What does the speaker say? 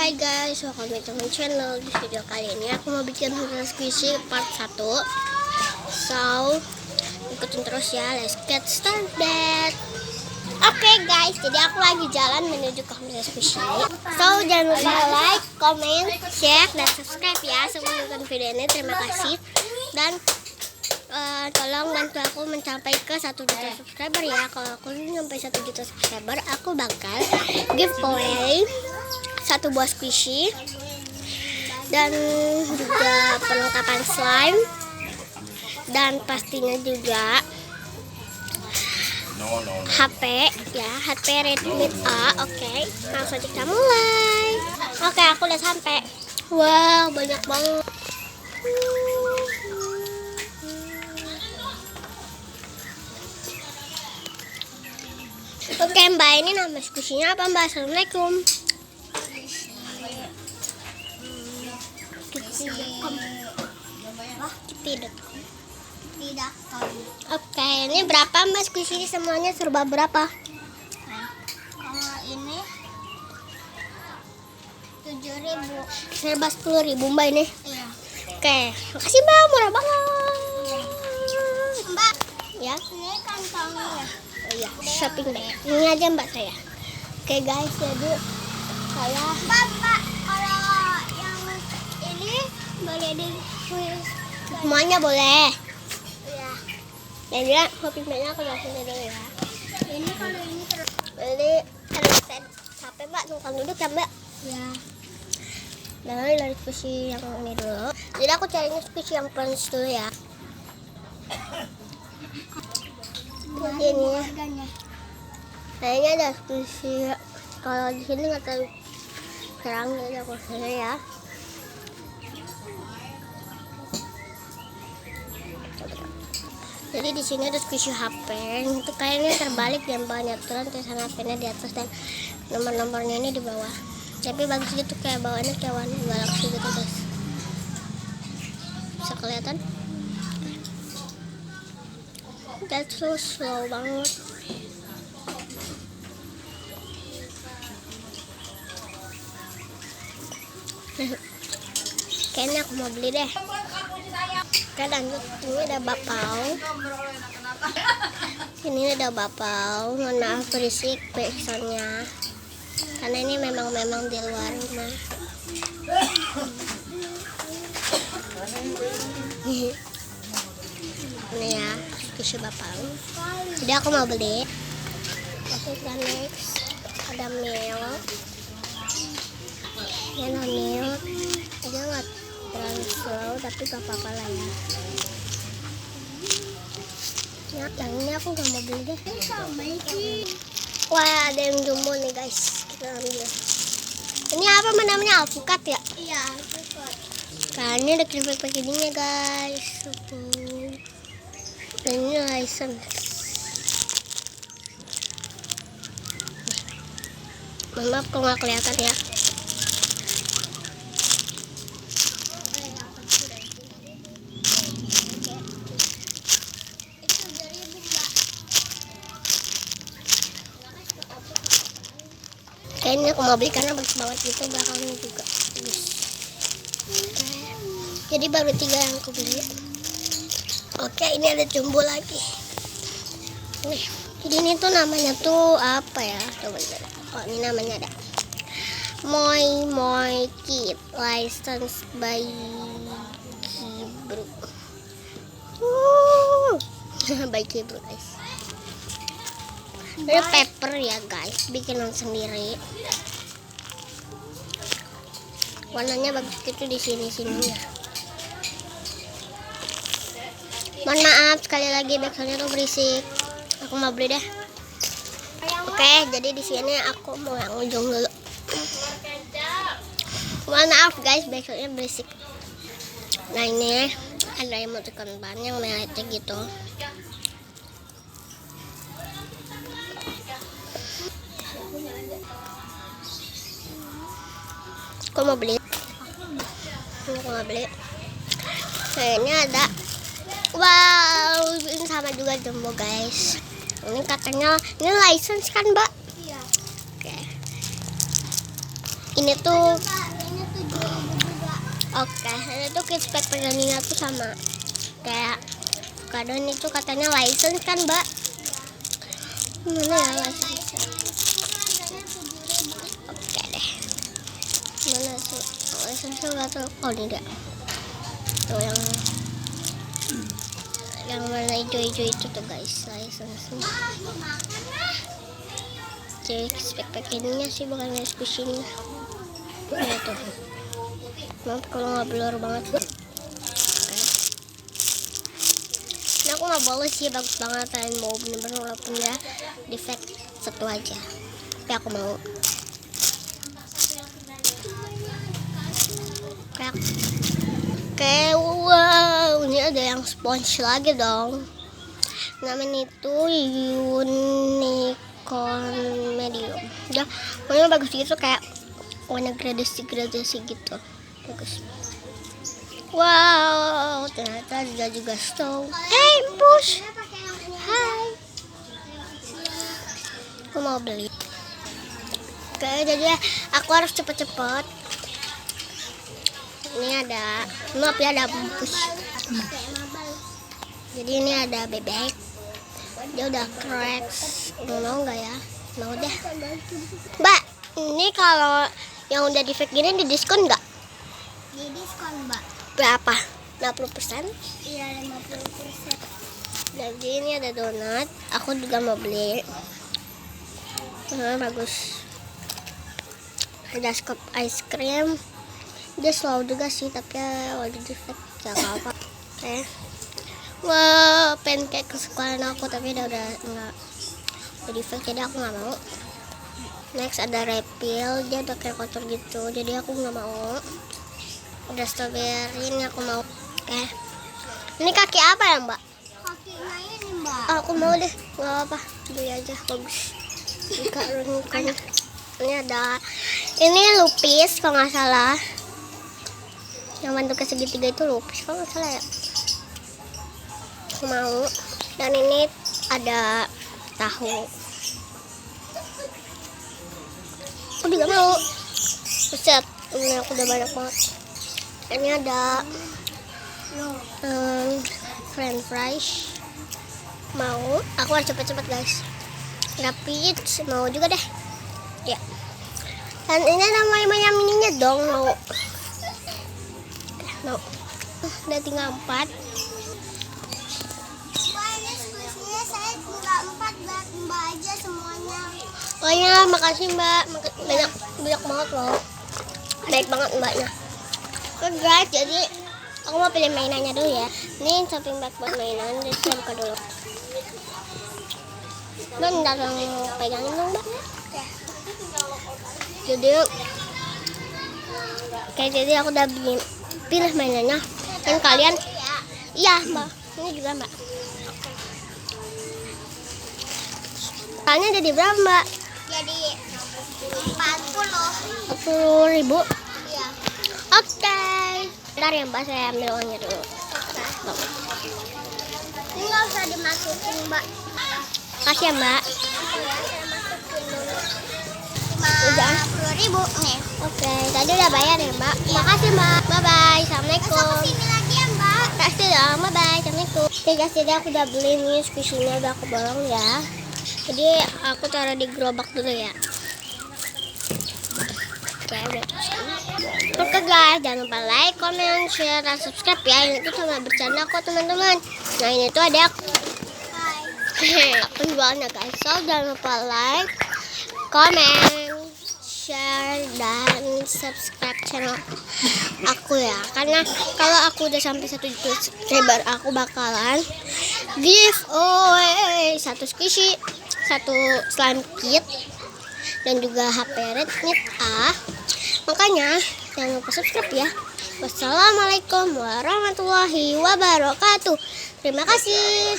Hai guys, welcome back to my channel. Di video kali ini aku mau bikin Hotel Squishy part 1. So, ikutin terus ya. Let's get started. Oke guys, jadi aku lagi jalan menuju ke Hotel Squishy. So, jangan lupa like, comment, share, dan subscribe ya sebelum nonton video ini. Terima kasih. Dan tolong bantu aku mencapai ke 1 juta subscriber ya. Kalau aku sampai 1 juta subscriber, aku bakal giveaway 1 buah squishy dan juga perlengkapan slime, dan pastinya juga HP ya, HP Redmi A. Oke, langsung kita mulai. Oke, aku udah sampai. Wow, banyak banget. Oke mbak, ini nama squishy-nya apa mbak? Assalamualaikum. Oke, ini berapa mbak squishy semuanya? Serba berapa? Kalau ini 7.000. Serba 10.000 mbak ini. Iya. Oke, makasih mbak, murah banget. Mbak, Ya, ini kantongnya. oh iya, shopping bag. Ini aja mbak saya. Oke guys, jadi saya Mbak, kalau yang ini boleh di semuanya boleh. Iya. Dan dia shopping bagnya aku langsung dulu ya. Ini kalau ini terus. Jadi ada stand HP mbak, numpang duduk ya mbak. Ya. Dari squishy yang ini dulu. Jadi aku carinya squishy yang punch dulu ya. Jadi ini ya. Harganya. Kayaknya ada squishy. Kalau di sini nggak tahu. Sekarang jadi aku sana ya. Jadi di sini ada squishy HP. Itu kayaknya terbalik dan banyak tulisan HP-nya di atas dan nomor-nomornya ini di bawah. Tapi bagus gitu, kayak bawaannya kayak warna galaksi gitu guys. Bisa kelihatan? That's so slow banget. Kayaknya aku mau beli deh. Oke, lanjut. Ini ada bapau. Ini ada bapau. Mohon maaf berisik backsoundnya, karena ini memang di luar rumah. Ini ya, squishy bapau. Jadi aku mau beli. Oke, dan next ada milk. Ini ada milk. Dia nggak terlalu slow, tapi gak apa-apa lah ya. Ya, yang ini aku gak mau beli deh. Wah, ada yang jumbo nih guys. Kita ambil. Ini apa namanya? Alpukat ya? Iya, cukup. Kan ini ada keripik packagingnya guys. Dan ini license. Maaf kok nggak kelihatan ya. Kayaknya aku mau beli karena bagus banget gitu belakangnya juga. Jadi baru 3 yang aku beli. Oke, ini ada jumbo lagi. Nih, jadi ini tuh namanya tuh apa ya? Coba lihat. Oh, ini namanya ada Moi Kid, licensed by Kibru. By Kibru guys. Ini paper ya guys, bikinan sendiri. Warnanya bagus gitu di sini-sininya. Mohon maaf sekali lagi backsoundnya tuh berisik. Aku mau beli deh. Oke, jadi di sini aku mau yang ujung dulu. Mohon maaf guys, backsoundnya berisik. Nah ini ada emoticon ban yang meleceh gitu. Aku mau beli. Kayaknya ada. Wow, ini sama juga jumbo guys. Ini katanya ini license kan mbak? Iya. Oke. Ini tuh Ini 7.000 juga. oke, ini tuh kids pack pegangannya tuh sama kayak avocado. Ini tuh katanya license kan, Mbak? Mana ya license? Oke deh. Mana sih? License nggak tahu. Oh ini dia. Tuh yang mana hijau-hijau itu tuh guys, license. Jadi spek ininya sih bukan squishy-nya. Ini tuh. Maaf kalau nggak blur banget. Ini aku nggak boleh sih, bagus banget. Kalian mau bener-bener walaupun ya defect satu aja. Tapi aku mau. Oke, wow, ini ada yang sponge lagi dong. Namanya itu unicorn medium. Ya, warnanya bagus gitu, kayak warna gradasi gitu. Bagus. Wow, ternyata ada juga stone. Hey, push. Hai. Aku mau beli. Oke, jadi aku harus cepet-cepet. Ini ada, maaf ya, ada bungkus. Jadi ini ada bebek. Dia udah cracks. Mau nggak ya? Mau deh. Mbak, ini kalau yang udah di fake gini di diskon nggak? Di diskon, Mbak. Berapa? 60%? Iya, 50%. Jadi ini ada donat. Aku juga mau beli. Bagus. Ada scoop ice cream. Dia slow juga sih, tapi ya udah defect gak apa-apa. Oke. Wow, pancake kesukaan aku, tapi udah enggak defect, jadi aku nggak mau. Next ada refill, dia udah kayak kotor gitu, jadi aku nggak mau. Udah strawberry, ini aku mau. Oke. Ini kaki apa ya, Mbak? Kakinya ini, Mbak. Aku mau deh, nggak apa-apa, beli aja, bagus. Jika runtukannya. Ini ada, ini lupis kalau nggak salah. Yang bentuknya segitiga itu lupis kalau nggak salah ya. Aku mau. Dan ini ada tahu. Aku juga mau. Buset, ini aku udah banyak banget. Ini ada french fries. Mau. Aku harus cepet-cepet guys. Rapid, mau juga deh. Ya. Dan ini ada ayam ininya dong, mau. Mau. Udah tinggal 4. Mbak, ini squishy-nya saya nggak 4, Mbak aja semuanya. Oh ya, makasih Mbak. Banyak banget loh. Baik banget Mbaknya. Oke guys, jadi aku mau pilih mainannya dulu ya. Ini shopping bag buat mainan, jadi saya buka dulu. Bentar yang pegangin dong Mbak. Jadi aku udah pilih mainannya. Dan kalian, iya Mbak, ini juga Mbak. Tanya jadi berapa Mbak? Jadi 40. 40.000. Iya. Oke. Bentar ya Mbak, saya ambil uangnya dulu. Ini nggak usah dimasukin, Mbak. Kasih ya Mbak. Ya, saya masukin dulu. Udah. 50.000 nih. Oke, tadi udah bayar ya Mbak. Makasih Mbak. Bye bye. Assalamualaikum. Masa kesini lagi ya, Mbak? Kasih dong. Bye bye. Assalamualaikum. Oke guys, jadi aku udah beli nih squishy-nya, udah aku bolong ya. Jadi aku taruh di gerobak dulu ya. Oke, udah terus. Oke guys, jangan lupa like, comment, share, dan subscribe ya. Ini tuh cuma bercanda kok teman-teman. Nah ini tuh ada aku. Hai. Penjualnya guys. So jangan lupa like, comment, share, dan subscribe channel aku ya. Karena kalau aku udah sampai 1 juta subscriber, aku bakalan giveaway 1 squishy, 1 slime kit, dan juga HP Redmi A. Makanya jangan lupa subscribe ya. Wassalamualaikum warahmatullahi wabarakatuh. Terima kasih.